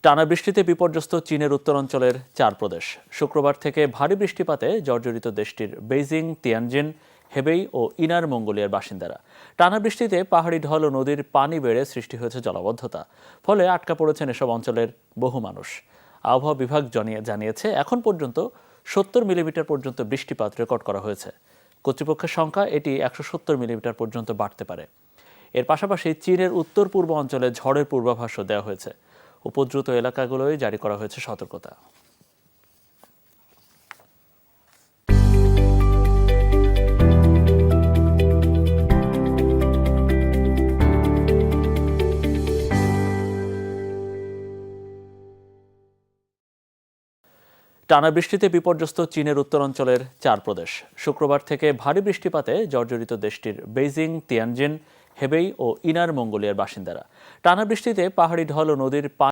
টানা বৃষ্টিতে বিপর্যস্ত চীনের উত্তরাঞ্চলের 4 প্রদেশ। শুক্রবার থেকে ভারী বৃষ্টিপাতে জর্জরিত দেশটির বেইজিং, তিয়ানজিন, হেবেই ও ইনার মঙ্গোলিয়ার বাসিন্দারা। টানা বৃষ্টিতে পাহাড়ি ঢল ও নদীর পানি বেড়ে সৃষ্টি হয়েছে জলাবদ্ধতা, ফলে আটকা পড়েছেন এসব অঞ্চলের বহু মানুষ। আবহাওয়া বিভাগ জানিয়েছে এখন পর্যন্ত 70 মিলিমিটার পর্যন্ত বৃষ্টিপাত রেকর্ড করা হয়েছে। কর্তৃপক্ষের সংখ্যা এটি 170 মিলিমিটার পর্যন্ত বাড়তে পারে। এর পাশাপাশি চীনের উত্তর পূর্ব অঞ্চলে ঝড়ের পূর্বাভাসও দেওয়া হয়েছে। উপদ্রুত এলাকাগুলোয় জারি করা হয়েছে সতর্কতা। টানা বৃষ্টিতে বিপর্যস্ত চীনের উত্তরাঞ্চলের 4 প্রদেশ। শুক্রবার থেকে ভারী বৃষ্টিপাতে জর্জরিত দেশটির বেইজিং, তিয়ানজিন, হেবেই ও ইনার মঙ্গোলিয়ার বাসিন্দারা। টানা বৃষ্টিতে পাহাড়ি ঢল ও নদীর